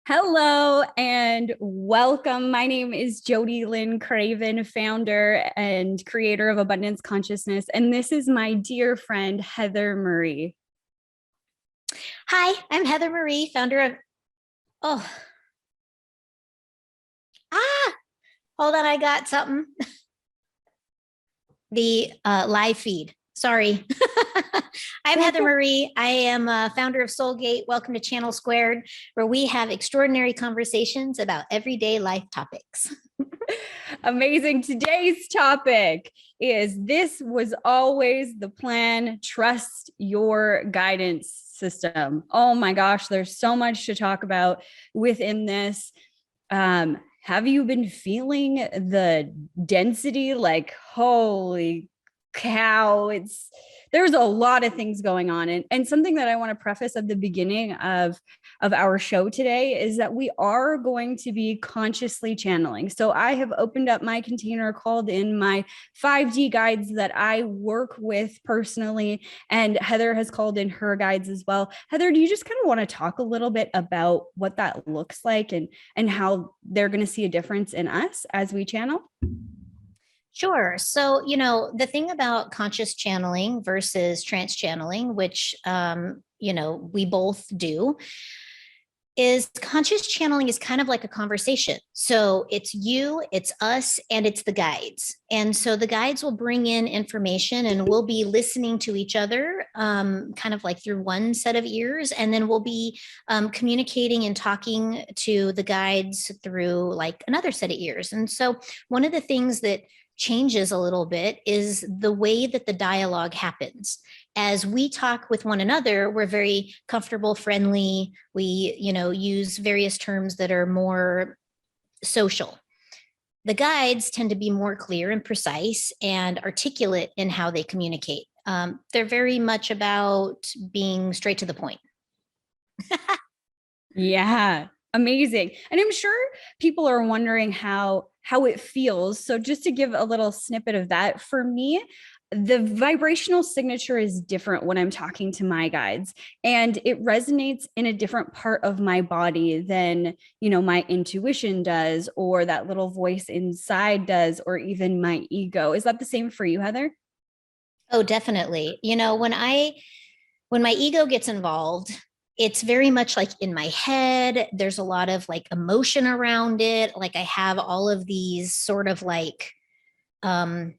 Hello and welcome. My name is JodieLynn Craven, founder and creator of Abundance Consciousness, and this is my dear friend, Heather Marie. Hi, I'm Heather Marie, founder of. Oh, ah, hold on, I got something. The live feed. Sorry. I'm Heather Marie. I am a founder of Soulgate. Welcome to Channel Squared, where we have extraordinary conversations about everyday life topics. Amazing. Today's topic is This Was Always the Plan. Trust your guidance system. Oh my gosh, there's so much to talk about within this. Have you been feeling the density? Like, holy cow, there's a lot of things going on. And something that I want to preface at the beginning of our show today is that we are going to be consciously channeling. So I have opened up my container, called in my 5D guides that I work with personally, and Heather has called in her guides as well. Heather, do you just kind of want to talk a little bit about what that looks like and how they're going to see a difference in us as we channel? Sure. So, the thing about conscious channeling versus trance channeling, which, we both do, is conscious channeling is kind of like a conversation. So it's you, it's us, and it's the guides. And so the guides will bring in information and we'll be listening to each other, kind of like through one set of ears. And then we'll be communicating and talking to the guides through like another set of ears. And so one of the things that changes a little bit is the way that the dialogue happens. As we talk with one another, we're very comfortable, friendly. We, use various terms that are more social. The guides tend to be more clear and precise and articulate in how they communicate. They're very much about being straight to the point. Yeah, amazing. And I'm sure people are wondering how it feels. So just to give a little snippet of that, for me, the vibrational signature is different when I'm talking to my guides, and it resonates in a different part of my body than, my intuition does, or that little voice inside does, or even my ego. Is that the same for you, Heather? Oh, definitely. When my ego gets involved, it's very much like in my head. There's a lot of like emotion around it. Like I have all of these sort of like um,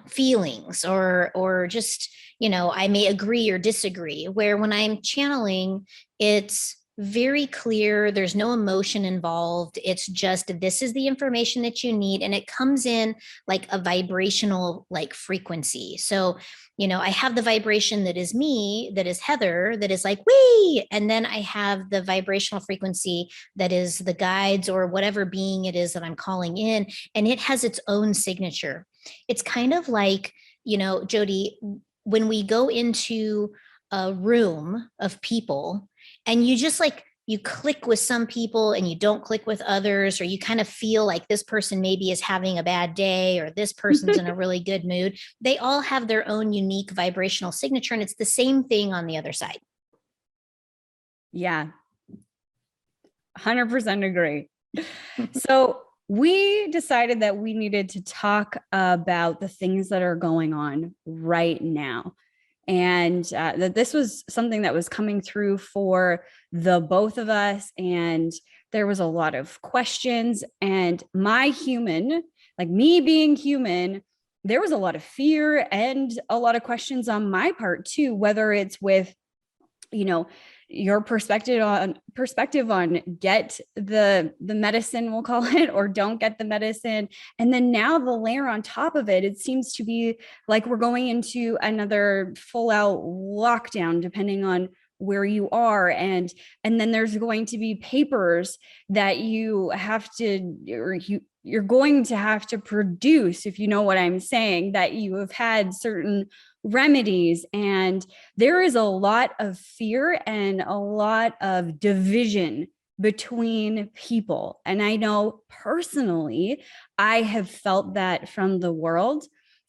feelings or just, I may agree or disagree. Where when I'm channeling, it's very clear. There's no emotion involved. It's just this is the information that you need. And it comes in like a vibrational like frequency. So, I have the vibration that is me, that is Heather, that is like, wee. And then I have the vibrational frequency that is the guides or whatever being it is that I'm calling in. And it has its own signature. It's kind of like, Jodie, when we go into a room of people and you just like, you click with some people and you don't click with others, or you kind of feel like this person maybe is having a bad day or this person's in a really good mood. They all have their own unique vibrational signature. And it's the same thing on the other side. Yeah, 100% agree. So we decided that we needed to talk about the things that are going on right now. And that this was something that was coming through for the both of us. And there was a lot of questions. And my human, like me being human, there was a lot of fear and a lot of questions on my part too, whether it's with, you know, your perspective on get the medicine, we'll call it, or don't get the medicine. And then now the layer on top of it, it seems to be like we're going into another full out lockdown, depending on where you are. And then there's going to be papers that you have to, or you're going to have to produce, if you know what I'm saying, that you have had certain remedies. And there is a lot of fear and a lot of division between people. And I know personally, I have felt that from the world,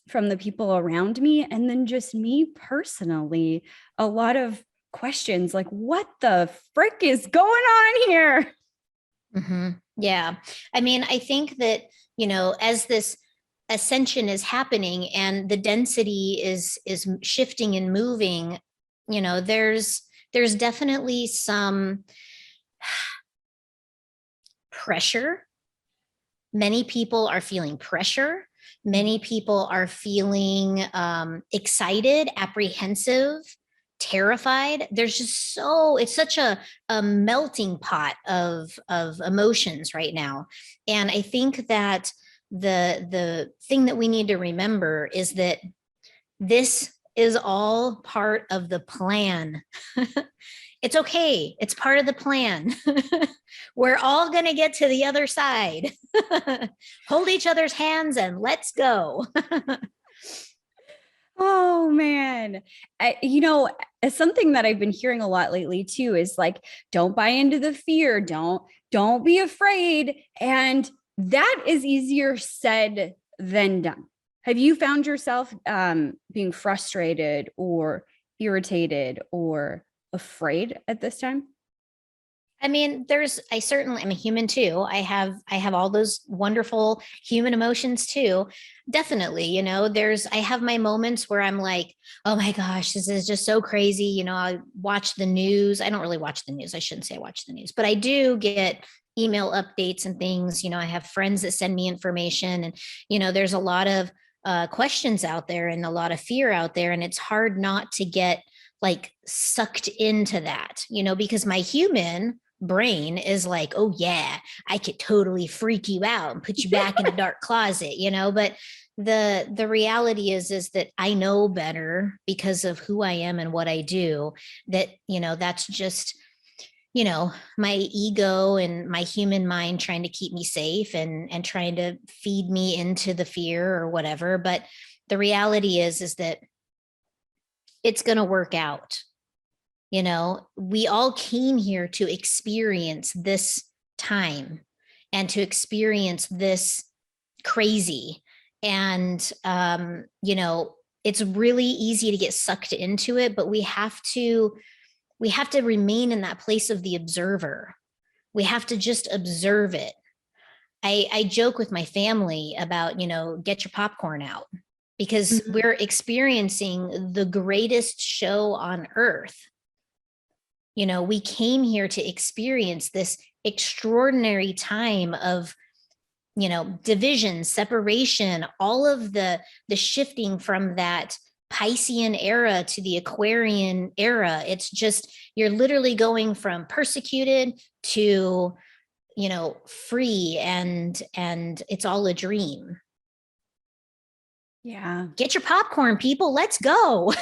from the people around me, and then just me personally, a lot of questions like, what the frick is going on here? Yeah. I mean, I think that, as this ascension is happening and the density is shifting and moving, there's definitely some pressure. Many people are feeling pressure. Many people are feeling excited, apprehensive, terrified. There's just it's such a melting pot of emotions right now. And I think that the thing that we need to remember is that this is all part of the plan. It's okay. It's part of the plan. We're all going to get to the other side. Hold each other's hands and let's go. Oh man. It's something that I've been hearing a lot lately too is like, don't buy into the fear. Don't be afraid. And that is easier said than done. Have you found yourself being frustrated or irritated or afraid at this time? I mean, I'm a human too. I have all those wonderful human emotions too. Definitely, I have my moments where I'm like, oh my gosh, this is just so crazy. I watch the news. I don't really watch the news. I shouldn't say I watch the news, but I do get email updates and things. I have friends that send me information, and, there's a lot of questions out there and a lot of fear out there. And it's hard not to get like sucked into that, because my human brain is like, oh yeah, I could totally freak you out and put you back in a dark closet, but the reality is that I know better because of who I am and what I do, that that's just my ego and my human mind trying to keep me safe and trying to feed me into the fear or whatever. But the reality is that it's going to work out. We all came here to experience this time and to experience this crazy. And, it's really easy to get sucked into it, but we have to remain in that place of the observer. We have to just observe it. I joke with my family about, get your popcorn out, because Mhm. we're experiencing the greatest show on earth. We came here to experience this extraordinary time of, division, separation, all of the shifting from that Piscean era to the Aquarian era. It's just, you're literally going from persecuted to, free, and it's all a dream. Yeah. Get your popcorn, people. Let's go.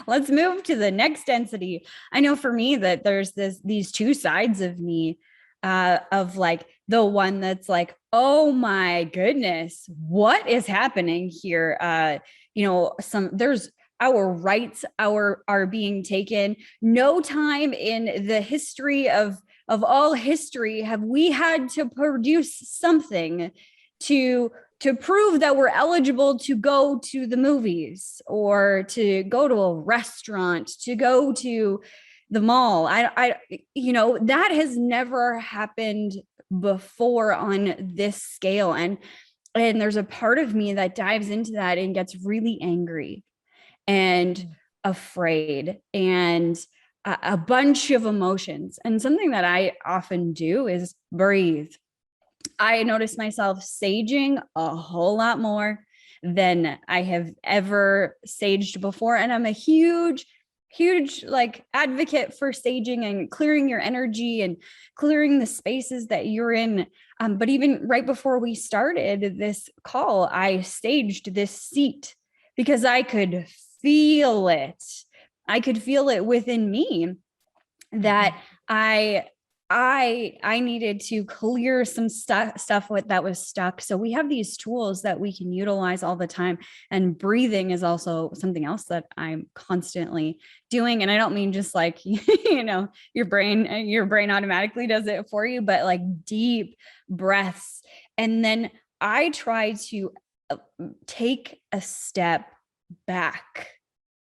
Let's move to the next density. I know for me that there's these two sides of me, of like the one that's like, oh my goodness, what is happening here? There's our rights are being taken. No time in the history of all history have we had to produce something to prove that we're eligible to go to the movies or to go to a restaurant, to go to the mall. That has never happened before on this scale. And there's a part of me that dives into that and gets really angry and afraid and a bunch of emotions. And something that I often do is breathe. I noticed myself saging a whole lot more than I have ever saged before. And I'm a huge like advocate for saging and clearing your energy and clearing the spaces that you're in. But even right before we started this call, I staged this seat because I could feel it. I could feel it within me that I needed to clear some stuff that was stuck. So we have these tools that we can utilize all the time. And breathing is also something else that I'm constantly doing. And I don't mean just like, your brain automatically does it for you, but like deep breaths. And then I try to take a step back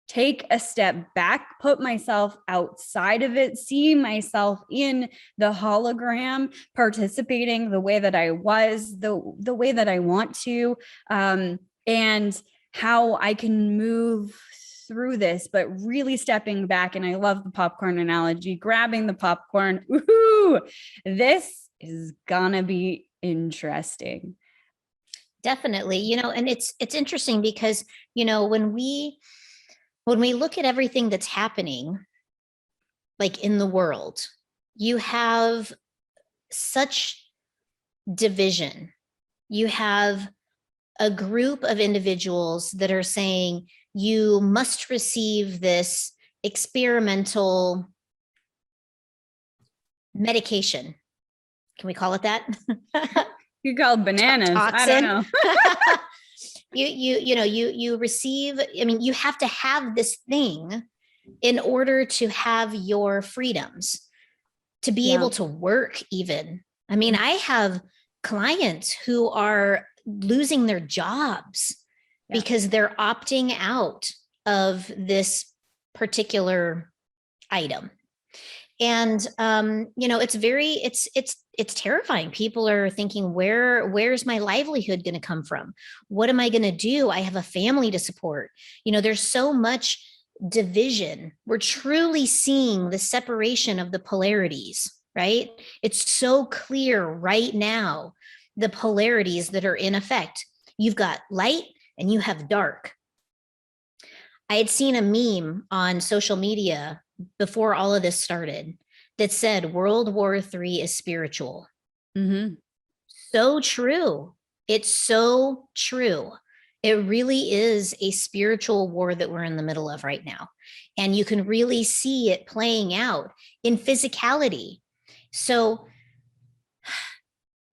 take a step back, put myself outside of it, see myself in the hologram, participating the way that I was, the way that I want to, and how I can move through this, but really stepping back. And I love the popcorn analogy, grabbing the popcorn. Woohoo! This is gonna be interesting. Definitely. And it's interesting because, when we look at everything that's happening, like in the world, you have such division. You have a group of individuals that are saying you must receive this experimental medication. Can we call it that? You call bananas. Toxin. I don't know. you receive, you have to have this thing in order to have your freedoms, to be able to work even. I have clients who are losing their jobs because they're opting out of this particular item. And it's terrifying. People are thinking, where's my livelihood going to come from? What am I going to do? I have a family to support. There's so much division. We're truly seeing the separation of the polarities, right? It's so clear right now, the polarities that are in effect. You've got light and you have dark. I had seen a meme on social media before all of this started that said World War III is spiritual. Mm-hmm. So true. It's so true. It really is a spiritual war that we're in the middle of right now. And you can really see it playing out in physicality. So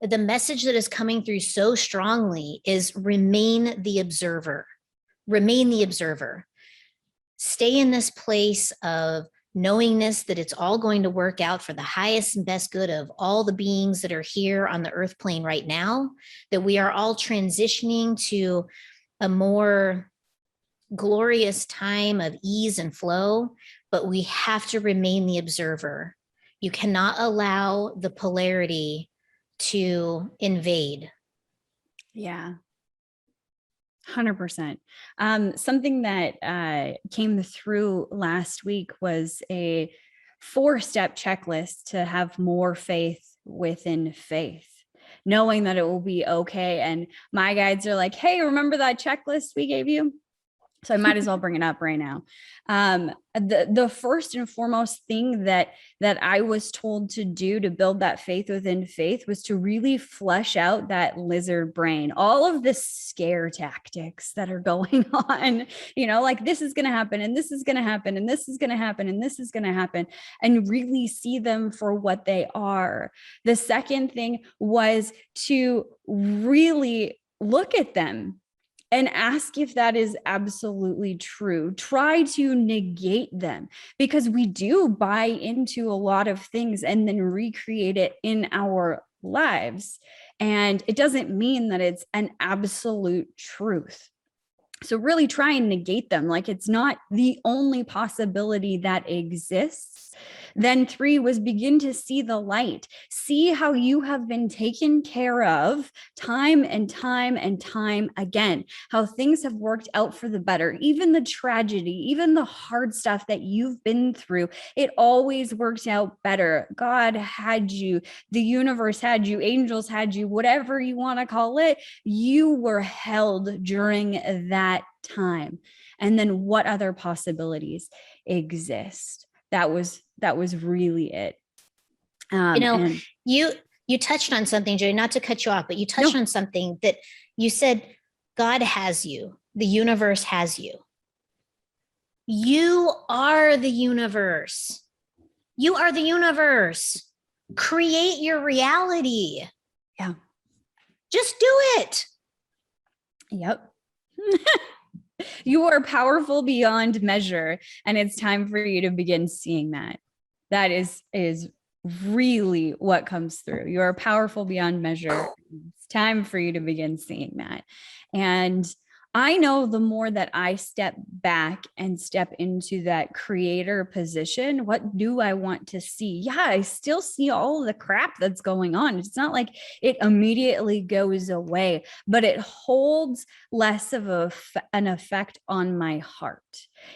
the message that is coming through so strongly is remain the observer. Remain the observer. Stay in this place of knowingness that it's all going to work out for the highest and best good of all the beings that are here on the earth plane right now, that we are all transitioning to a more glorious time of ease and flow, but we have to remain the observer. You cannot allow the polarity to invade. Yeah. 100%. Something that came through last week was a 4-step checklist to have more faith within faith, knowing that it will be okay. And my guides are like, hey, remember that checklist we gave you? So I might as well bring it up right now. The first and foremost thing that I was told to do to build that faith within faith was to really flesh out that lizard brain, all of the scare tactics that are going on, like this is going to happen and this is going to happen and this is going to happen and this is going to happen, and really see them for what they are. The second thing was to really look at them and ask if that is absolutely true. Try to negate them, because we do buy into a lot of things and then recreate it in our lives. And it doesn't mean that it's an absolute truth. So really try and negate them like it's not the only possibility that exists. Then 3 was begin to see the light. See how you have been taken care of time and time and time again, how things have worked out for the better. Even the tragedy, even the hard stuff that you've been through, it always works out better. God had you, the universe had you, angels had you, whatever you want to call it. You were held during that time. And then what other possibilities exist? That was really it. You touched on something, Jodie, not to cut you off, but you touched on something that you said, God has you, the universe has you. You are the universe. You are the universe. Create your reality. Yeah. Just do it. Yep. You are powerful beyond measure, and it's time for you to begin seeing that. That is really what comes through. You are powerful beyond measure. It's time for you to begin seeing that. And I know the more that I step back and step into that creator position, what do I want to see? Yeah, I still see all of the crap that's going on. It's not like it immediately goes away, but it holds less of an effect on my heart.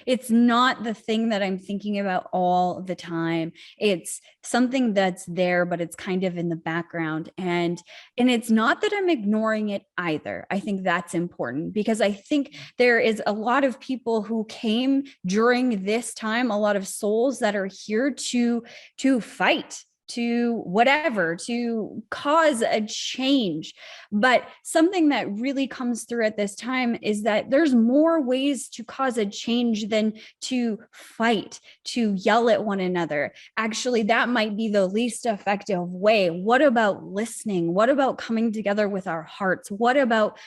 It's not the thing that I'm thinking about all the time. It's something that's there, but it's kind of in the background. And it's not that I'm ignoring it either. I think that's important because I think there is a lot of people who came during this time, a lot of souls that are here to fight, to whatever, to cause a change. But something that really comes through at this time is that there's more ways to cause a change than to fight, to yell at one another. Actually, that might be the least effective way. What about listening? What about coming together with our hearts? What about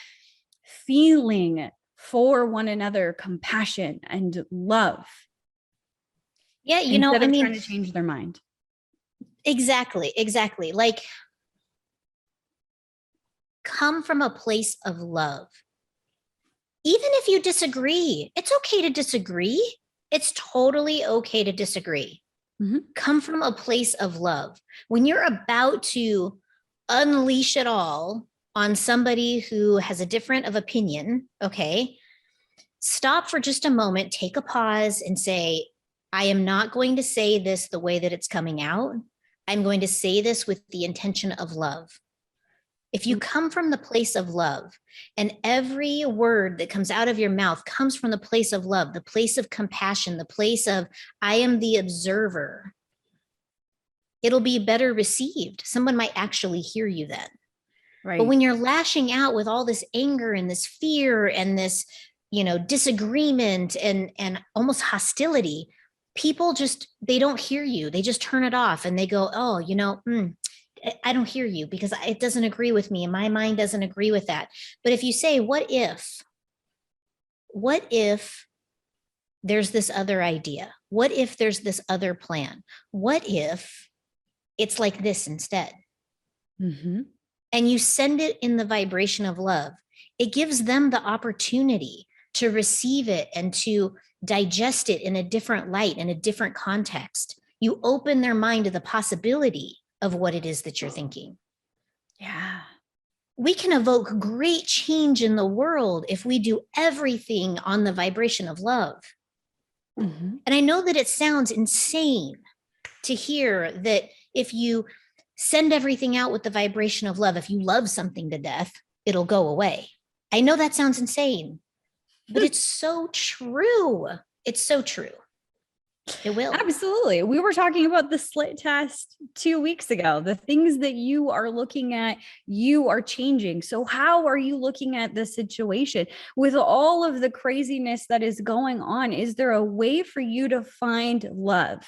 feeling for one another compassion and love? Yeah, Instead of trying to change their mind. Exactly. Like, come from a place of love. Even if you disagree, it's okay to disagree. It's totally okay to disagree. Mm-hmm. Come from a place of love. When you're about to unleash it all on somebody who has a different of opinion, okay, stop for just a moment, take a pause and say, I am not going to say this the way that it's coming out. I'm going to say this with the intention of love. If you come from the place of love, and every word that comes out of your mouth comes from the place of love, the place of compassion, the place of, I am the observer, it'll be better received. Someone might actually hear you then. Right. But when you're lashing out with all this anger and this fear and this, disagreement and almost hostility, people they don't hear you. They just turn it off and they go, oh, I don't hear you because it doesn't agree with me and my mind doesn't agree with that. But if you say, what if there's this other idea? What if there's this other plan? What if it's like this instead? Mm-hmm. And you send it in the vibration of love. It gives them the opportunity to receive it and to digest it in a different light, in a different context. You open their mind to the possibility of what it is that you're thinking. Yeah. We can evoke great change in the world if we do everything on the vibration of love. Mm-hmm. And I know that it sounds insane to hear that if you send everything out with the vibration of love, if you love something to death, it'll go away. I know that sounds insane, but it's so true. It's so true. It will. Absolutely. We were talking about the slit test 2 weeks ago. The things that you are looking at, you are changing. So how are you looking at the situation with all of the craziness that is going on? Is there a way for you to find love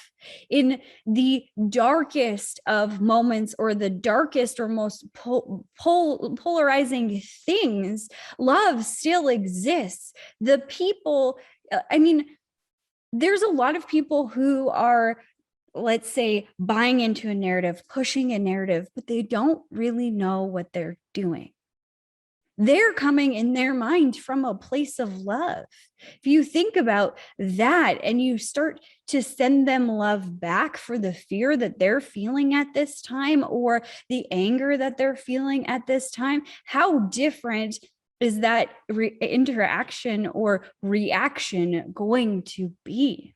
in the darkest of moments or the darkest or most polarizing things? Love still exists. The people, there's a lot of people who are, let's say, buying into a narrative, pushing a narrative, but they don't really know what they're doing. They're coming in their mind from a place of love. If you think about that and you start to send them love back for the fear that they're feeling at this time or the anger that they're feeling at this time, how different is that interaction or reaction going to be?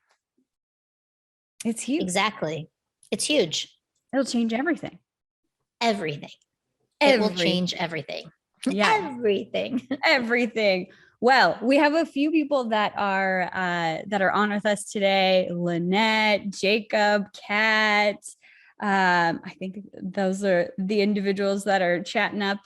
It's huge. Exactly. It's huge. It'll change everything. Everything. It will change everything. Yeah. Everything. Well, we have a few people that are on with us today. Lynette, Jacob, Kat. I think those are the individuals that are chatting up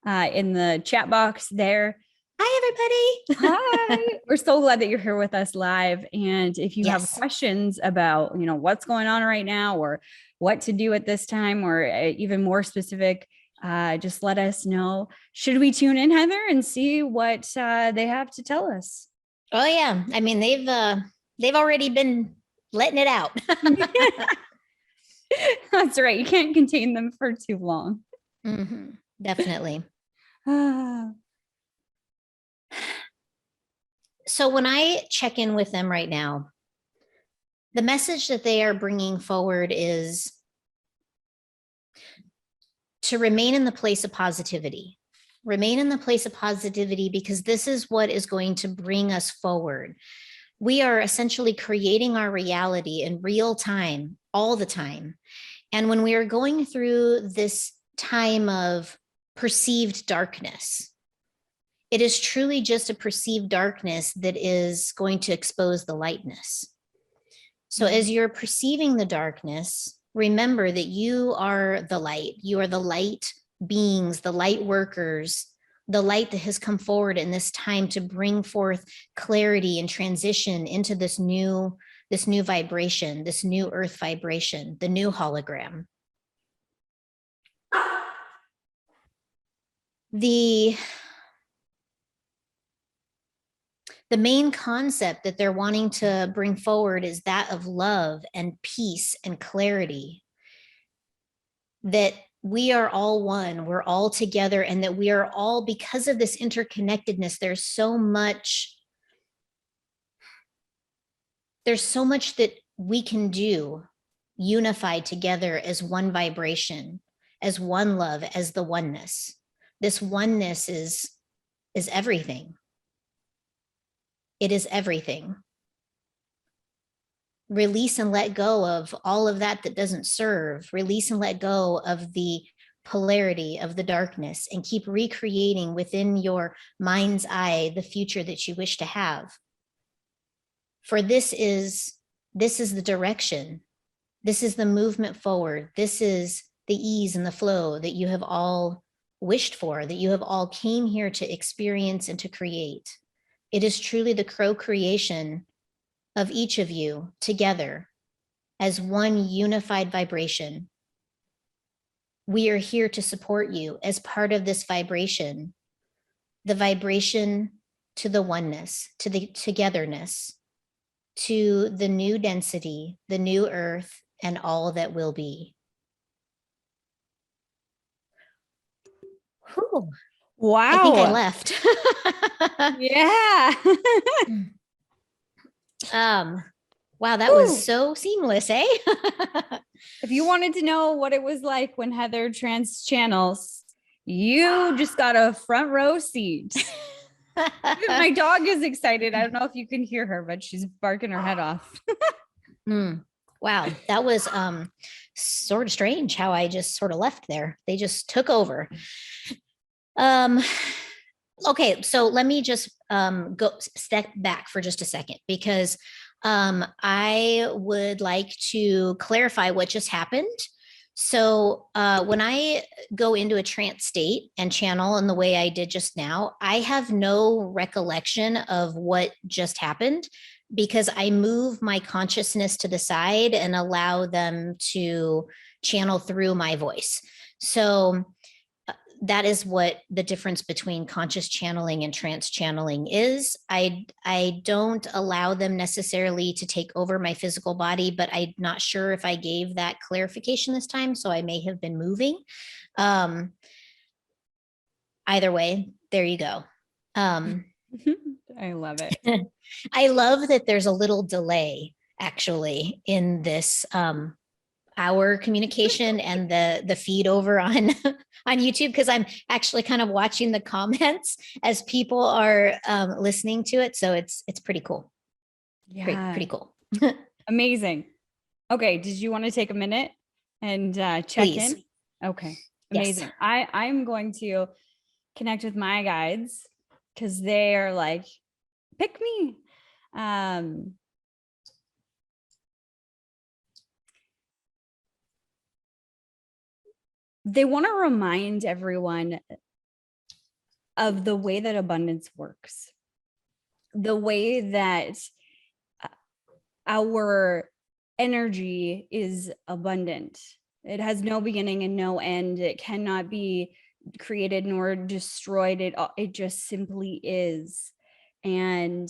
in the chat box there. Hi, everybody. Hi. We're so glad that you're here with us live. And if you have questions about, what's going on right now or what to do at this time or even more specific, just let us know. Should we tune in, Heather, and see what they have to tell us? Oh, yeah. I mean, they've already been letting it out. That's right. You can't contain them for too long. Mm-hmm. Definitely. So when I check in with them right now, the message that they are bringing forward is to remain in the place of positivity. Remain in the place of positivity, because this is what is going to bring us forward. We are essentially creating our reality in real time, all the time. And when we are going through this time of perceived darkness, it is truly just a perceived darkness that is going to expose the lightness. So as you're perceiving the darkness, remember that you are the light. You are the light beings, the light workers, the light that has come forward in this time to bring forth clarity and transition into this new vibration, this new earth vibration, the new hologram. The main concept that they're wanting to bring forward is that of love and peace and clarity. That we are all one, we're all together, and that we are all, because of this interconnectedness, there's so much that we can do unified together as one vibration, as one love, as the oneness. This oneness is everything. It is everything. Release and let go of all of that doesn't serve. Release and let go of the polarity of the darkness, and keep recreating within your mind's eye the future that you wish to have. For this is the direction. This is the movement forward. This is the ease and the flow that you have all wished for, that you have all came here to experience and to create. It is truly the co-creation of each of you together as one unified vibration. We are here to support you as part of this vibration, the vibration to the oneness, to the togetherness, to the new density, the new earth, and all that will be. Whew. Wow. I think I left. Yeah. Wow, that was so seamless, eh? If you wanted to know what it was like when Heather trans channels, you just got a front row seat. My dog is excited. I don't know if you can hear her, but she's barking her head off. Wow, that was sort of strange how I just sort of left there. They just took over. Okay, so let me just go step back for just a second, because I would like to clarify what just happened. So when I go into a trance state and channel in the way I did just now, I have no recollection of what just happened, because I move my consciousness to the side and allow them to channel through my voice. So that is what the difference between conscious channeling and trance channeling is. I don't allow them necessarily to take over my physical body, but I'm not sure if I gave that clarification this time, so I may have been moving. Either way, there you go. I love it. I love that there's a little delay actually in this our communication and the feed over on on YouTube, because I'm actually kind of watching the comments as people are listening to it. So it's pretty cool. Yeah. Pretty cool. Amazing. Okay. Did you want to take a minute and check Please. in? Okay. Amazing. Yes. I'm going to connect with my guides, because they are like, pick me. They want to remind everyone of the way that abundance works, the way that our energy is abundant. It has no beginning and no end. It cannot be created nor destroyed. It just simply is. And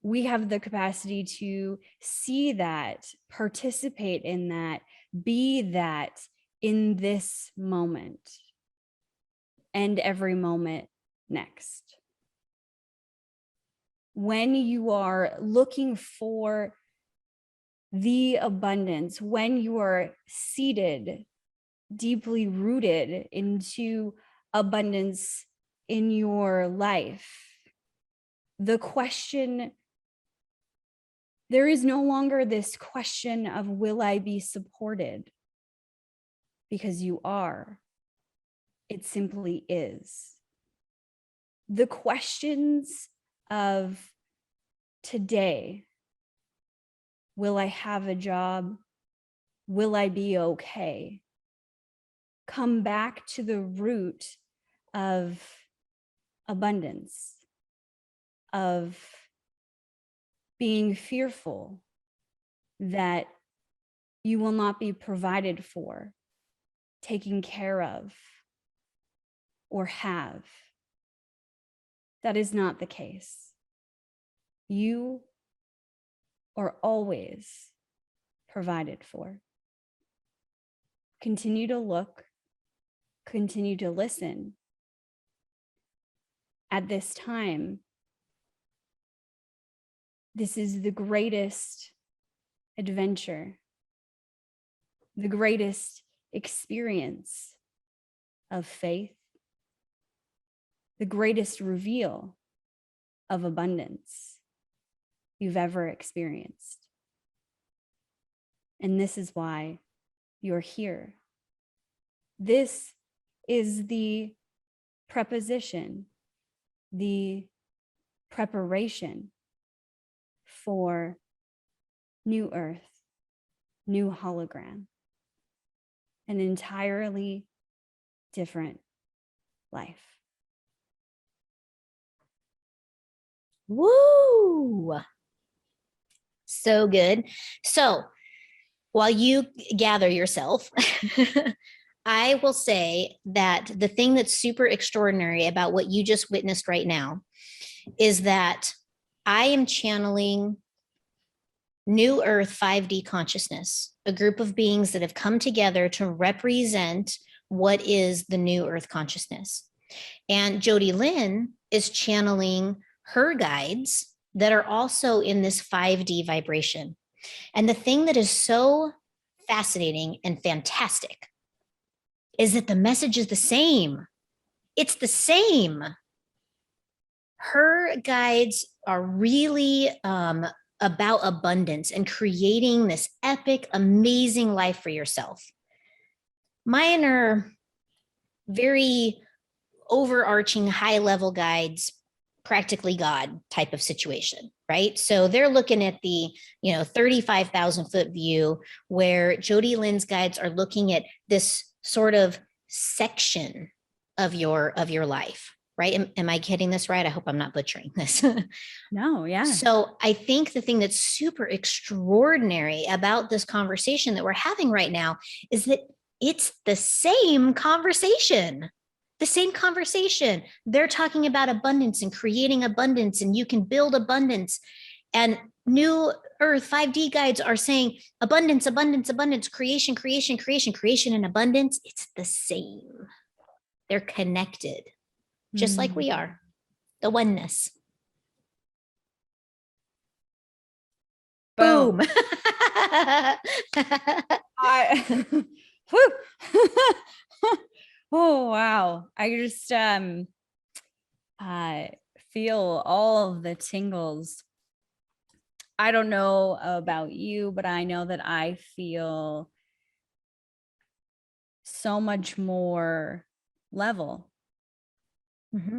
we have the capacity to see that, participate in that, be that in this moment and every moment next. when you are looking for the abundance, when you are seated, deeply rooted into abundance in your life, the question, there is no longer this question of, will I be supported? Because you are. It simply is. The questions of today, will I have a job? Will I be okay? Come back to the root of abundance, of being fearful that you will not be provided for, taken care of, or have. That is not the case. You are always provided for. Continue to look, continue to listen. At this time, this is the greatest adventure, the greatest experience of faith, the greatest reveal of abundance you've ever experienced. And this is why you're here. This is the preposition, the preparation for new earth, new hologram, an entirely different life. Woo! So good. So while you gather yourself, I will say that the thing that's super extraordinary about what you just witnessed right now is that I am channeling New Earth 5D consciousness, a group of beings that have come together to represent what is the New Earth consciousness. And JodieLynn is channeling her guides that are also in this 5D vibration. And the thing that is so fascinating and fantastic is that the message is the same. It's the same. Her guides are really about abundance and creating this epic, amazing life for yourself. Mine are very overarching, high-level guides, practically God type of situation, right? So they're looking at the 35,000 foot view, where JodieLynn's guides are looking at this sort of section of your life, right? Am I getting this right? I hope I'm not butchering this. No, yeah. So I think the thing that's super extraordinary about this conversation that we're having right now is that it's the same conversation. The same conversation. They're talking about abundance and creating abundance, and you can build abundance. And New Earth 5D guides are saying abundance, abundance, abundance, creation, creation, creation, creation, and abundance. It's the same. They're connected, just like we are. The oneness. Boom. Oh, wow. I just feel all of the tingles. I don't know about you, but I know that I feel so much more level,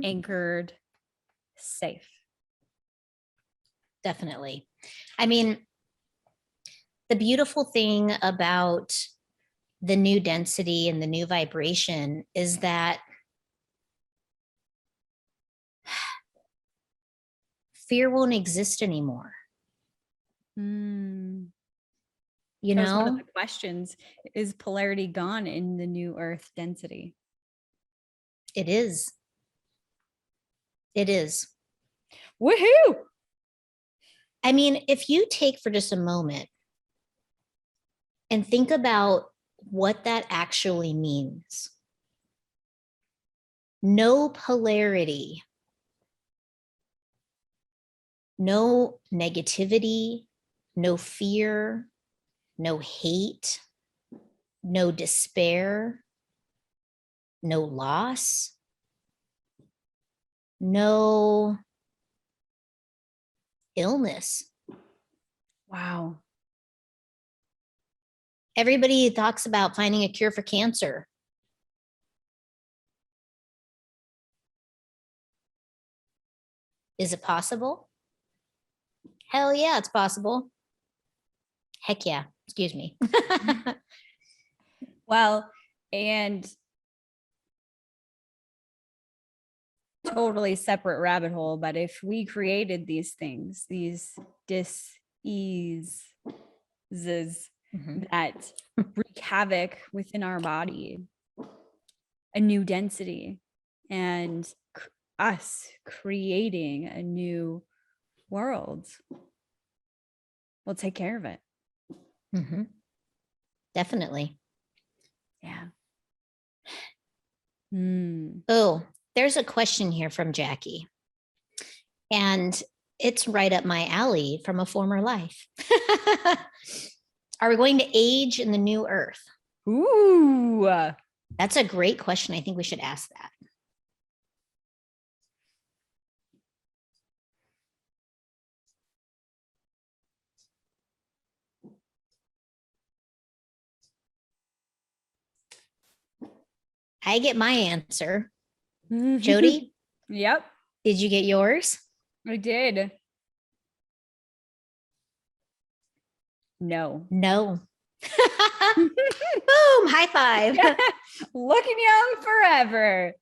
anchored, safe. Definitely. I mean, the beautiful thing about the new density and the new vibration is that fear won't exist anymore. You know, that was one of the questions. Is polarity gone in the new earth density? It is. It is. Woohoo! I mean, if you take for just a moment and think about what that actually means. No polarity no negativity, no fear, no hate, no despair, no loss, no illness. Wow. Everybody talks about finding a cure for cancer. Is it possible? Hell yeah, it's possible. Heck yeah, excuse me. Well, and totally separate rabbit hole, but if we created these things, these dis-eases that wreak havoc within our body, a new density, and us creating a new world, we'll take care of it. Definitely. Yeah. Oh, there's a question here from Jackie. And it's right up my alley from a former life. Are we going to age in the new earth? Ooh. That's a great question. I think we should ask that. I get my answer. Jodie? Yep. Did you get yours? I did. No. No. Boom, high five. Looking young forever.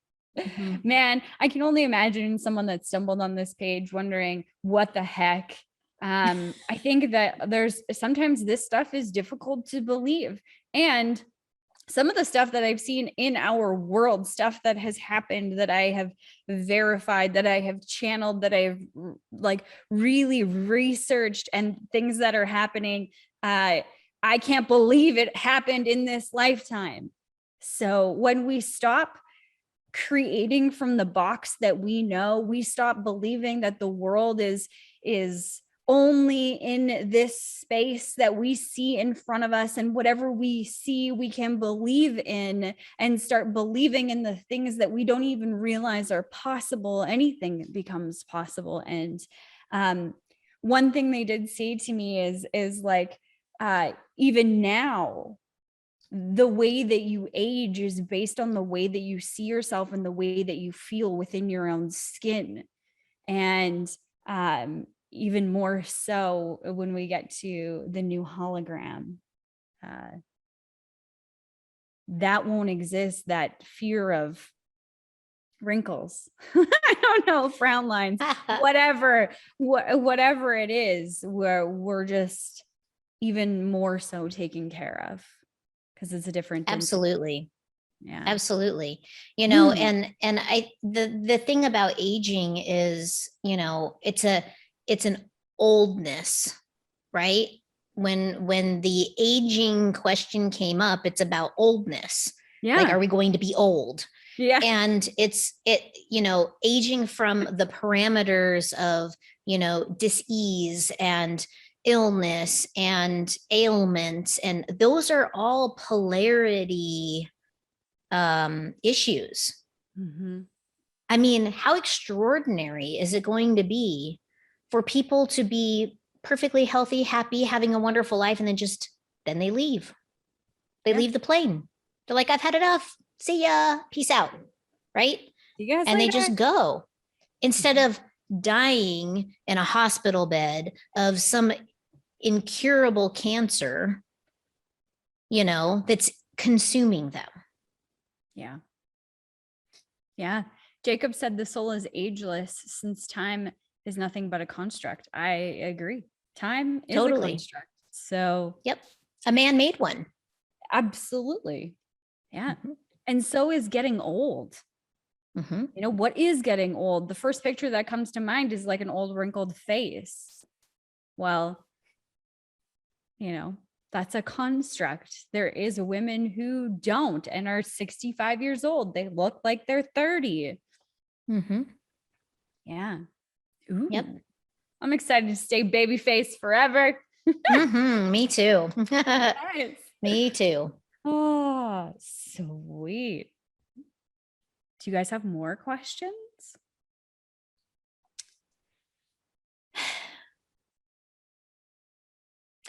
Man, I can only imagine someone that stumbled on this page wondering what the heck. I think that there's sometimes this stuff is difficult to believe. And some of the stuff that I've seen in our world, stuff that has happened, that I have verified, that I have channeled, that I've like really researched, and things that are happening, I can't believe it happened in this lifetime. So when we stop creating from the box that we know, we stop believing that the world is only in this space that we see in front of us, and whatever we see we can believe in, and start believing in the things that we don't even realize are possible, anything becomes possible. And one thing they did say to me is like, even now, the way that you age is based on the way that you see yourself and the way that you feel within your own skin. And even more so when we get to the new hologram, that won't exist. That fear of wrinkles, I don't know, frown lines, whatever it is, where we're just even more so taken care of, because it's a different density. Absolutely. Yeah, absolutely. You know, and the thing about aging is, you know, it's an oldness, right? When the aging question came up, it's about oldness. Yeah. Like, are we going to be old? Yeah. And you know, aging from the parameters of, you know, dis-ease and illness and ailments, and those are all polarity issues. I mean, how extraordinary is it going to be for people to be perfectly healthy, happy, having a wonderful life, and then they leave. They leave the plane. They're like, I've had enough. See ya. Peace out. Right? You guys and they just go, instead of dying in a hospital bed of some incurable cancer, you know, that's consuming them. Yeah. Yeah. Jacob said the soul is ageless, since time is nothing but a construct. I agree. Time is a construct. So, yep. A man made one. Absolutely. Yeah. And so is getting old. You know, what is getting old? The first picture that comes to mind is like an old wrinkled face. Well, you know, that's a construct. There is women who don't and are 65 years old. They look like they're 30. Yeah. Ooh. Yep. I'm excited to stay baby face forever. Me too. Yes. Me too. Oh, sweet. Do you guys have more questions?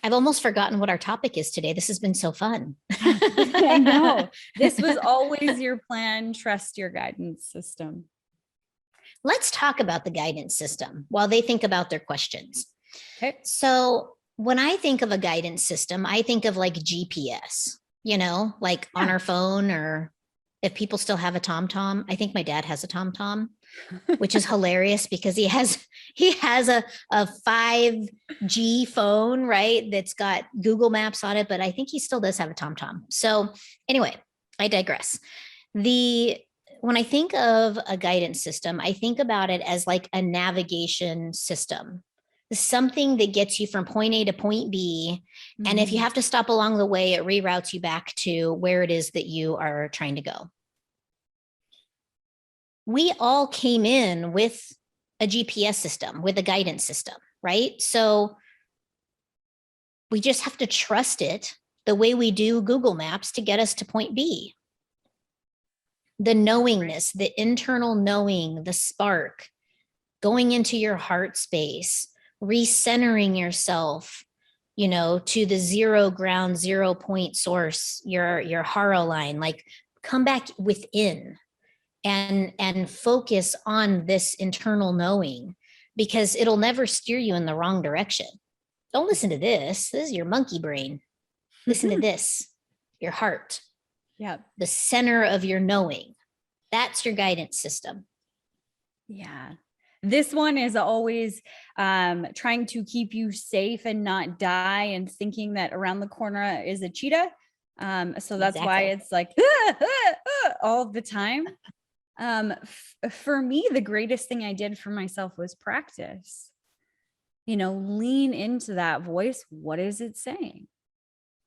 I've almost forgotten what our topic is today. This has been so fun. I know. This was always your plan. Trust your guidance system. Let's talk about the guidance system while they think about their questions. Okay. So when I think of a guidance system, I think of like GPS, like on our phone, or if people still have a TomTom. I think my dad has a TomTom, which is hilarious because he has a 5G phone, right? That's got Google Maps on it, but I think he still does have a TomTom. So anyway, I digress. When I think of a guidance system, I think about it as like a navigation system, something that gets you from point A to point B. Mm-hmm. And if you have to stop along the way, it reroutes you back to where it is that you are trying to go. We all came in with a GPS system, with a guidance system, right? So we just have to trust it the way we do Google Maps to get us to point B. The knowingness, the internal knowing, the spark, going into your heart space, recentering yourself, to the zero ground, 0 point source, your haro line, like come back within and focus on this internal knowing, because it'll never steer you in the wrong direction. Don't listen to this. This is your monkey brain. Listen to this, your heart. Yeah. The center of your knowing. That's your guidance system. Yeah. This one is always trying to keep you safe and not die, and thinking that around the corner is a cheetah. So that's why it's like all the time. For me, the greatest thing I did for myself was practice. Lean into that voice. What is it saying?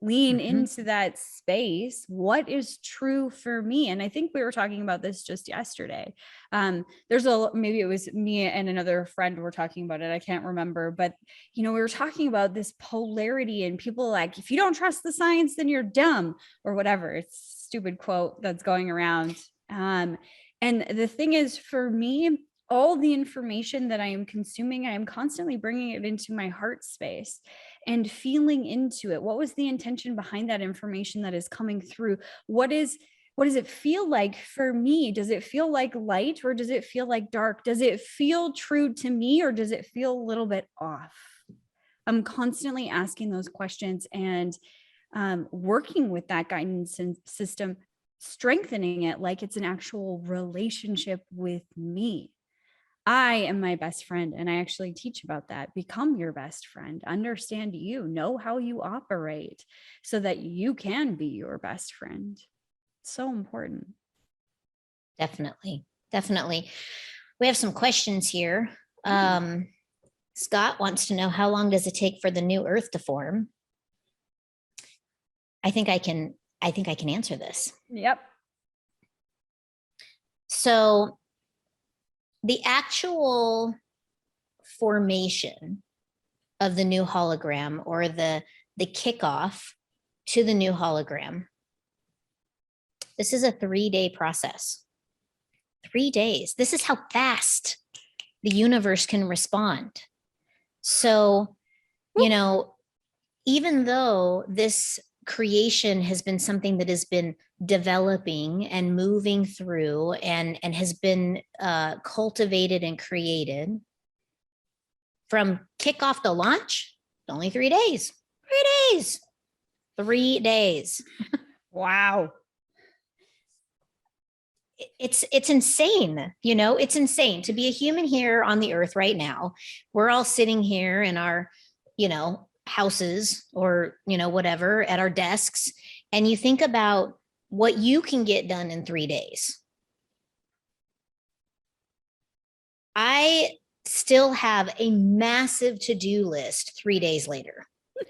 Lean into that space. What is true for me? And I think we were talking about this just yesterday. Maybe it was me and another friend were talking about it. I can't remember, but we were talking about this polarity, and people like, if you don't trust the science, then you're dumb, or whatever. It's a stupid quote that's going around. And the thing is, for me, all the information that I am consuming, I am constantly bringing it into my heart space and feeling into it. What was the intention behind that information that is coming through? What does it feel like for me? Does it feel like light, or does it feel like dark? Does it feel true to me, or does it feel a little bit off? I'm constantly asking those questions and working with that guidance system, strengthening it like it's an actual relationship with me. I am my best friend, and I actually teach about that. Become your best friend, understand you, know how you operate so that you can be your best friend. So important. Definitely. We have some questions here. Scott wants to know, how long does it take for the new Earth to form? I think I can answer this. Yep. So the actual formation of the new hologram, or the kickoff to the new hologram, this is a 3-day process. 3 days. This is how fast the universe can respond. So, even though this creation has been something that has been developing and moving through and has been cultivated and created, from kickoff to launch, only 3 days. 3 days. 3 days. Wow. It's insane. It's insane to be a human here on the earth right now. We're all sitting here in our, houses, or, whatever, at our desks. And you think about what you can get done in 3 days. I still have a massive to-do list 3 days later.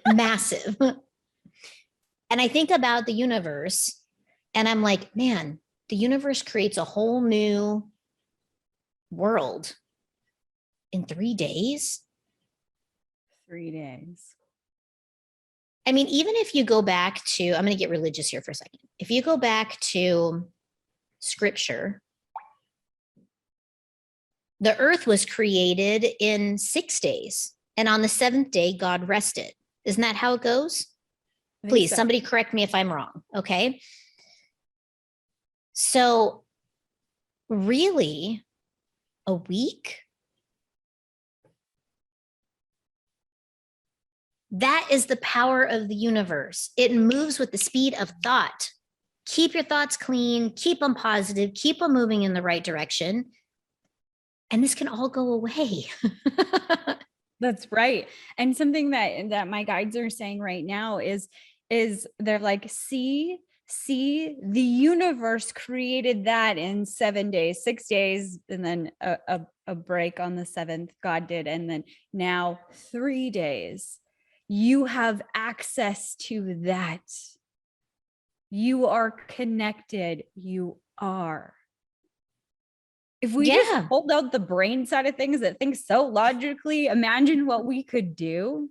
Massive. And I think about the universe, and I'm like, man, the universe creates a whole new world in 3 days. 3 days. I mean, even if you go back to, I'm going to get religious here for a second. If you go back to scripture, the earth was created in 6 days, and on the seventh day, God rested. Isn't that how it goes? Please, So. somebody correct me if I'm wrong. Okay. So, really, a week? That is the power of the universe. It moves with the speed of thought. Keep your thoughts clean, keep them positive, keep them moving in the right direction. And this can all go away. That's right. And something that my guides are saying right now is they're like, see, the universe created that in 7 days, 6 days, and then a break on the seventh, God did. And then now 3 days. You have access to that. You are connected. You are. If we just hold out the brain side of things that thinks so logically, imagine what we could do.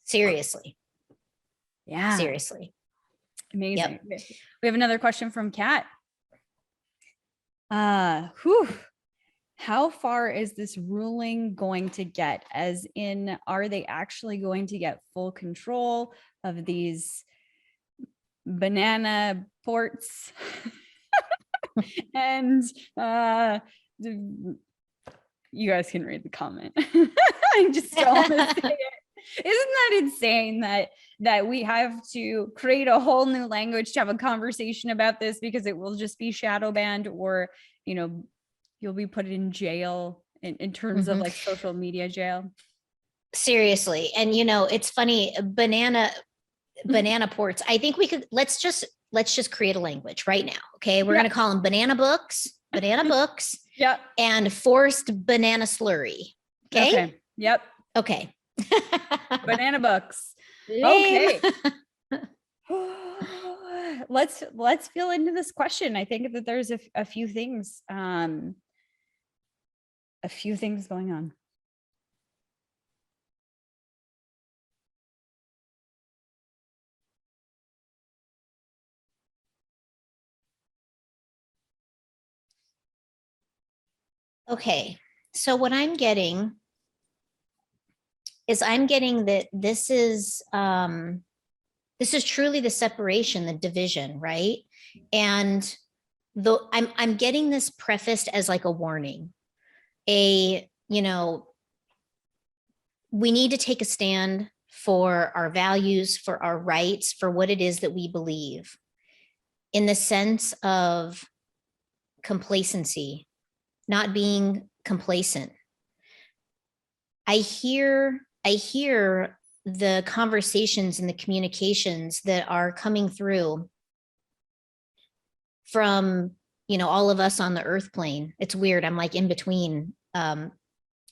Seriously. Yeah. Seriously. Amazing. Yep. We have another question from Kat. How far is this ruling going to get? As in, are they actually going to get full control of these banana ports? And you guys can read the comment. I just don't want to say it. Isn't that insane that we have to create a whole new language to have a conversation about this, because it will just be shadow banned, or, you know, you'll be put in jail in terms of like social media jail. Seriously. And, you know, it's funny, banana ports. I think we could, let's just create a language right now. Okay. We're going to call them banana books. Yep. And forced banana slurry. Okay. Yep. Okay. Banana books. Okay. Let's feel into this question. I think that there's a few things going on. Okay. So what I'm getting is that this is truly the separation, the division, right? And though I'm getting this prefaced as like a warning, you know, we need to take a stand for our values, for our rights, for what it is that we believe, in the sense of complacency, not being complacent. I hear the conversations and the communications that are coming through from, you know, all of us on the earth plane. It's weird. I'm like in between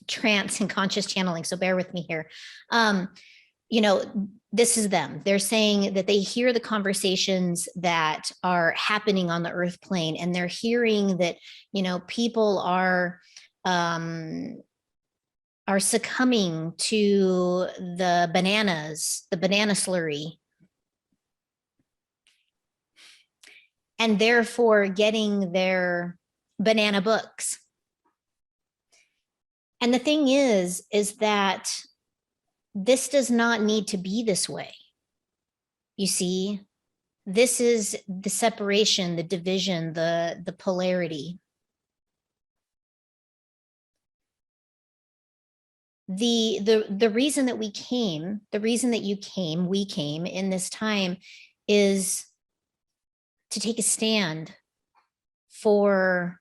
trance and conscious channeling, so bear with me here. You know, this is them. They're saying that they hear the conversations that are happening on the earth plane, and they're hearing that, you know, people are succumbing to the banana slurry, and therefore getting their banana books. And the thing is that this does not need to be this way. You see, this is the separation, the division, the polarity. The reason that we came in this time is to take a stand for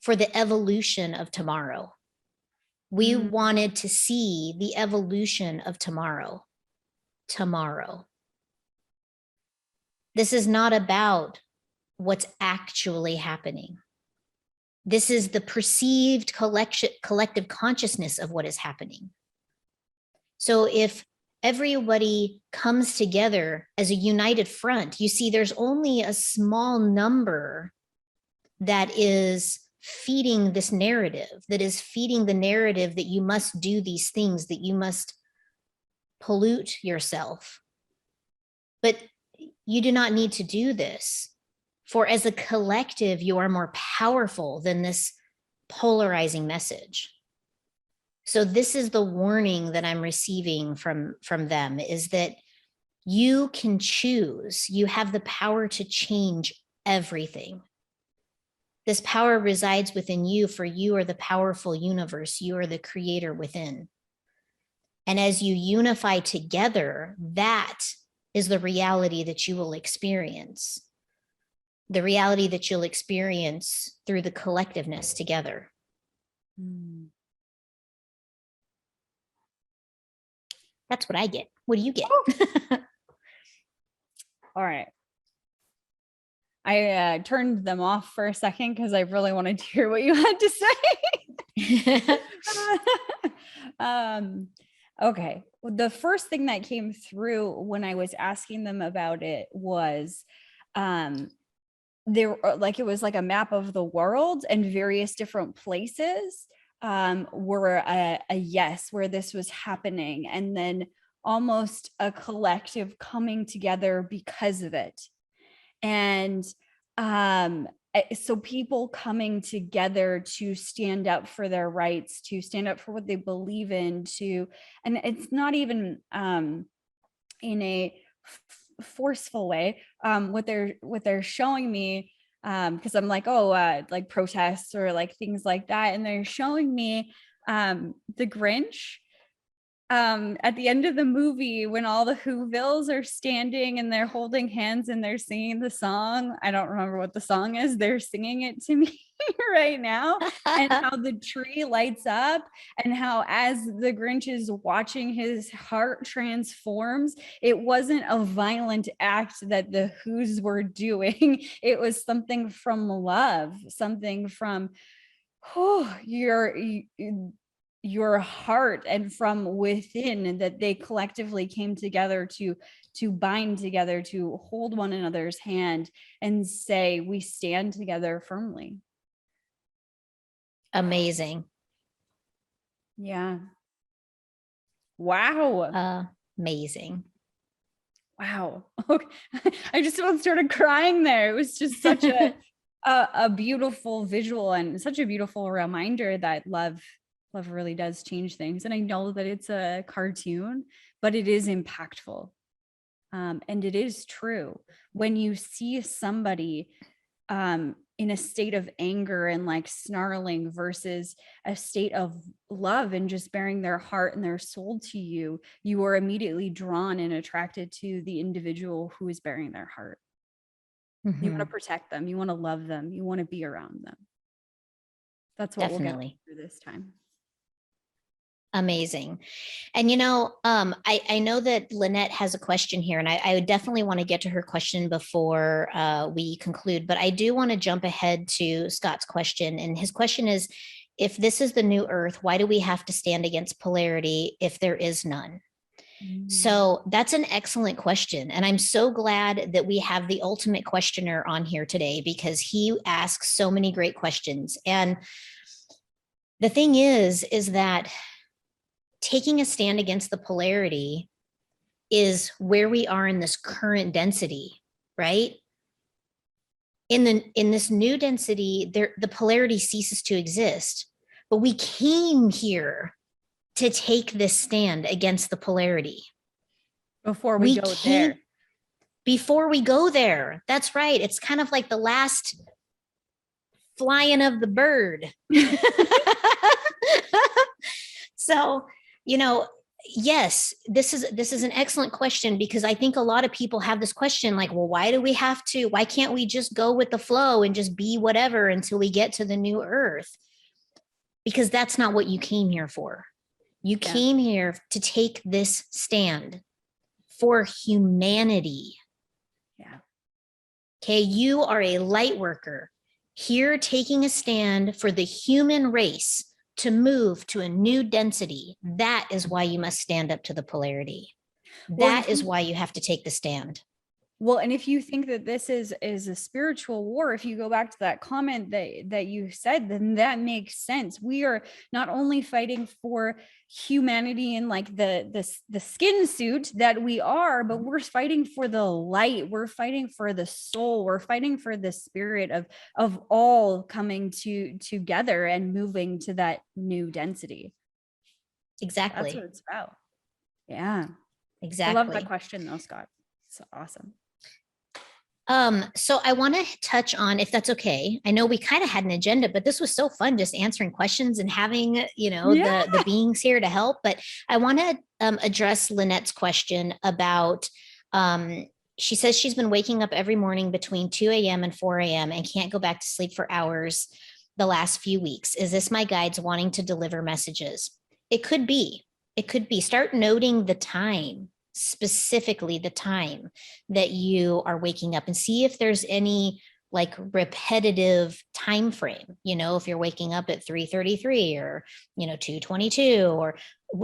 the evolution of tomorrow. We wanted to see the evolution of tomorrow. This is not about what's actually happening. This is the perceived collective consciousness of what is happening. So if everybody comes together as a united front, you see there's only a small number that is feeding this narrative, that is feeding the narrative that you must do these things, that you must pollute yourself. But you do not need to do this. For as a collective, you are more powerful than this polarizing message. So this is the warning that I'm receiving from them, is that you can choose. You have the power to change everything. This power resides within you, for you are the powerful universe. You are the creator within. And as you unify together, that is the reality that you will experience. The reality that you'll experience through the collectiveness together. That's what I get. What do you get? All right. I turned them off for a second because I really wanted to hear what you had to say. Okay. The first thing that came through when I was asking them about it was there, like, it was like a map of the world, and various different places were a yes, where this was happening, and then almost a collective coming together because of it. And so people coming together to stand up for their rights, to stand up for what they believe in, and it's not even in a forceful way. What they're showing me, because I'm like, oh, like protests or like things like that, and they're showing me the Grinch. At the end of the movie, when all the Whovilles are standing and they're holding hands and they're singing the song, I don't remember what the song is, they're singing it to me right now, and how the tree lights up, and how as the Grinch is watching his heart transforms, it wasn't a violent act that the Who's were doing. It was something from love, something from your heart and from within, that they collectively came together to bind together, to hold one another's hand and say, we stand together firmly. Amazing. Yeah. Wow. Amazing. Wow. Okay. I just about started crying there. It was just such a beautiful visual, and such a beautiful reminder that love really does change things. And I know that it's a cartoon, but it is impactful. And it is true. When you see somebody in a state of anger and like snarling versus a state of love and just bearing their heart and their soul to you, you are immediately drawn and attracted to the individual who is bearing their heart. You want to protect them. You want to love them. You want to be around them. That's what we'll get through this time. Amazing. And, I know that Lynette has a question here, and I would definitely want to get to her question before we conclude, but I do want to jump ahead to Scott's question. And his question is, if this is the new earth, why do we have to stand against polarity if there is none? So that's an excellent question. And I'm so glad that we have the ultimate questioner on here today, because he asks so many great questions. And the thing is that taking a stand against the polarity is where we are in this current density, right? In this new density, the polarity ceases to exist. But we came here to take this stand against the polarity. Before we go there. Before we go there. That's right. It's kind of like the last flying of the bird. So, yes, this is an excellent question, because I think a lot of people have this question like, well, why can't we just go with the flow and just be whatever until we get to the new earth? Because that's not what you came here for. You came here to take this stand for humanity. Yeah. Okay, you are a light worker here taking a stand for the human race to move to a new density. That is why you must stand up to the polarity. That is why you have to take the stand. Well, and if you think that this is a spiritual war, if you go back to that comment that you said, then that makes sense. We are not only fighting for humanity in like the skin suit that we are, but we're fighting for the light. We're fighting for the soul. We're fighting for the spirit of all coming together and moving to that new density. Exactly. That's what it's about. Yeah. Exactly. I love that question though, Scott. It's awesome. So I want to touch on, if that's okay. I know we kind of had an agenda, but this was so fun just answering questions and having, the beings here to help. But I want to address Lynette's question about, she says she's been waking up every morning between 2 a.m. and 4 a.m. and can't go back to sleep for hours the last few weeks. Is this my guides wanting to deliver messages? It could be. It could be. Start noting the time, specifically the time that you are waking up, and see if there's any like repetitive time frame. If you're waking up at 3:33 or 2:22, or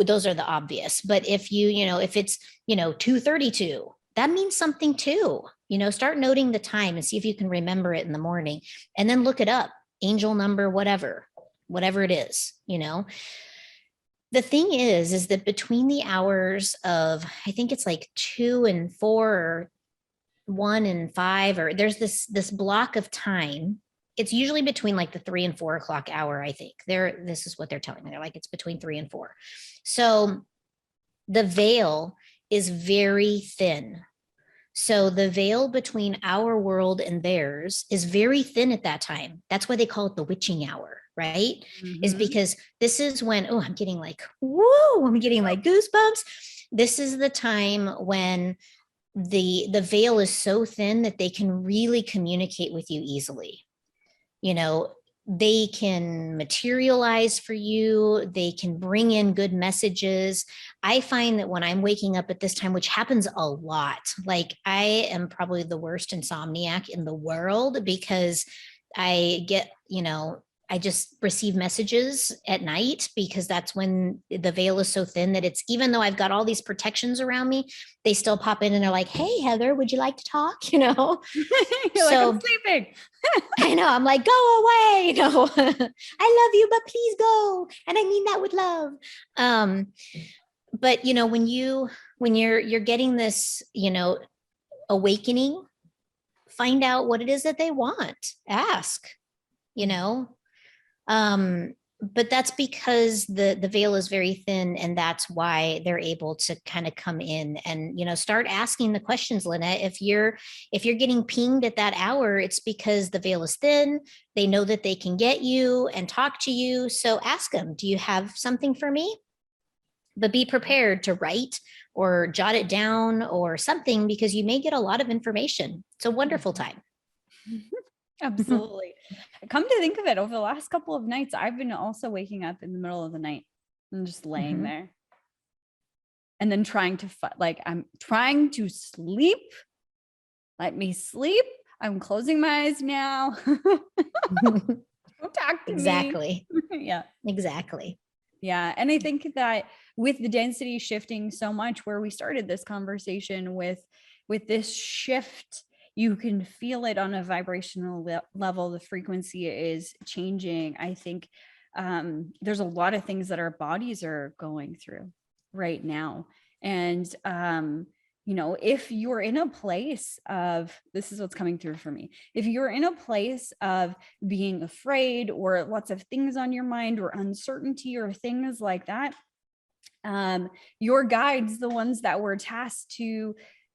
those are the obvious. But if if it's 2:32, that means something too. Start noting the time and see if you can remember it in the morning, and then look it up, angel number, whatever it is. The thing is that between the hours of, I think it's like 2 and 4 or 1 and 5, or there's this block of time. It's usually between like the 3 and 4 o'clock hour. I think this is what they're telling me. They're like, it's between 3 and 4. So the veil is very thin. So the veil between our world and theirs is very thin at that time. That's why they call it the witching hour, right? Mm-hmm. Is because this is when, I'm getting like, whoa, I'm getting like goosebumps. This is the time when the veil is so thin that they can really communicate with you easily. They can materialize for you. They can bring in good messages. I find that when I'm waking up at this time, which happens a lot, like I am probably the worst insomniac in the world, because I get, I just receive messages at night, because that's when the veil is so thin that it's, even though I've got all these protections around me, they still pop in and they're like, hey, Heather, would you like to talk? You're so, like, I'm sleeping. I know. I'm like, go away. No, I love you, but please go. And I mean that with love. But when you're getting this, awakening, find out what it is that they want. Ask, but that's because the veil is very thin, and that's why they're able to kind of come in and start asking the questions. Lynette, if you're getting pinged at that hour, it's because the veil is thin. They know that they can get you and talk to you, so ask them, do you have something for me? But be prepared to write or jot it down or something, because you may get a lot of information. It's a wonderful time. Absolutely. Come to think of it, over the last couple of nights, I've been also waking up in the middle of the night and just laying there, and then trying to I'm trying to sleep. Let me sleep. I'm closing my eyes now. Don't talk to me. Yeah, exactly. Yeah. And I think that with the density shifting so much, where we started this conversation with this shift, you can feel it on a vibrational level. The frequency is changing. I think there's a lot of things that our bodies are going through right now. And, if you're in a place of, this is what's coming through for me, if you're in a place of being afraid, or lots of things on your mind, or uncertainty, or things like that, your guides, the ones that were tasked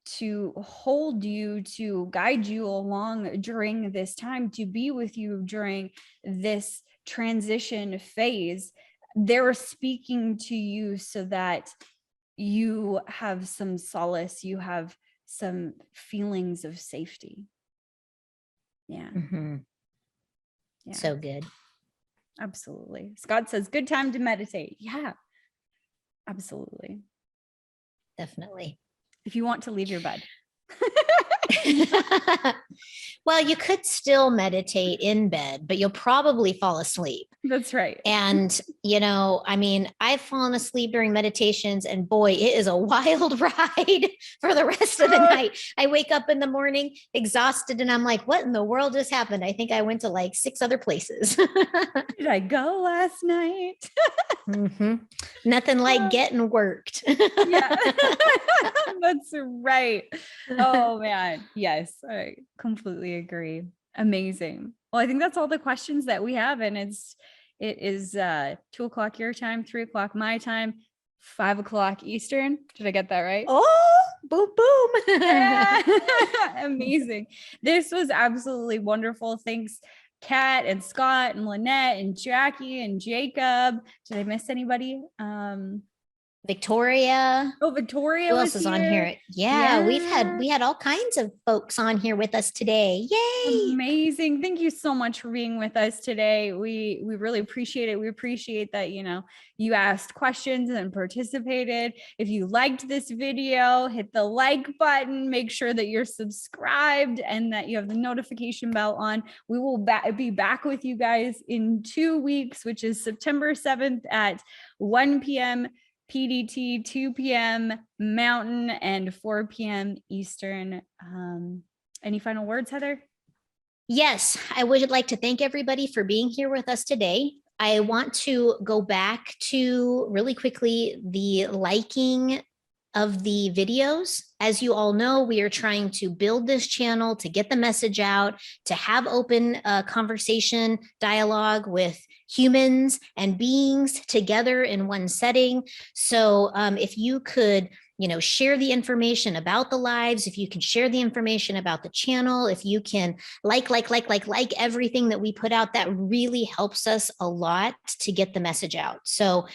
to hold you, to guide you along during this time, to be with you during this transition phase, they're speaking to you so that you have some solace, you have some feelings of safety. Yeah. Yeah. So good. Absolutely. Scott says, good time to meditate. Yeah, absolutely. Definitely. If you want to leave your bed. Well, you could still meditate in bed, but you'll probably fall asleep. That's right. And, I mean, I've fallen asleep during meditations, and boy, it is a wild ride for the rest of the night. I wake up in the morning exhausted, and I'm like, what in the world just happened? I think I went to like 6 other places. Did I go last night? Mm-hmm. Nothing like getting worked. Yeah, that's right. Oh man. Yes, I completely agree. Amazing. Well, I think that's all the questions that we have. And it is 2 o'clock your time, 3 o'clock my time, 5 o'clock Eastern. Did I get that right? Oh, boom, boom. Yeah. Amazing. This was absolutely wonderful. Thanks, Kat and Scott and Lynette and Jackie and Jacob. Did I miss anybody? Victoria. Oh, Victoria Who was else is on here. here? Yeah, we had all kinds of folks on here with us today. Yay! Amazing. Thank you so much for being with us today. We really appreciate it. We appreciate that, you asked questions and participated. If you liked this video, hit the like button, make sure that you're subscribed and that you have the notification bell on. We will be back with you guys in 2 weeks, which is September 7th at 1 p.m. PDT, 2 p.m. Mountain, and 4 p.m. Eastern. Any final words, Heather? Yes, I would like to thank everybody for being here with us today. I want to go back to really quickly the liking of the videos. As you all know, we are trying to build this channel to get the message out, to have open conversation, dialogue with humans and beings together in one setting. So if you could share the information about the lives, if you can share the information about the channel, if you can like everything that we put out, that really helps us a lot to get the message out. So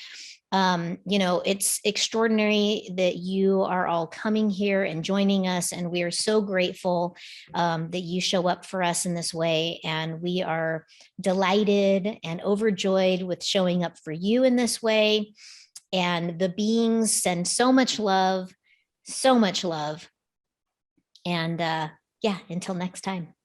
it's extraordinary that you are all coming here and joining us, and we are so grateful that you show up for us in this way, and we are delighted and overjoyed with showing up for you in this way. And the beings send so much love, so much love. And yeah, until next time.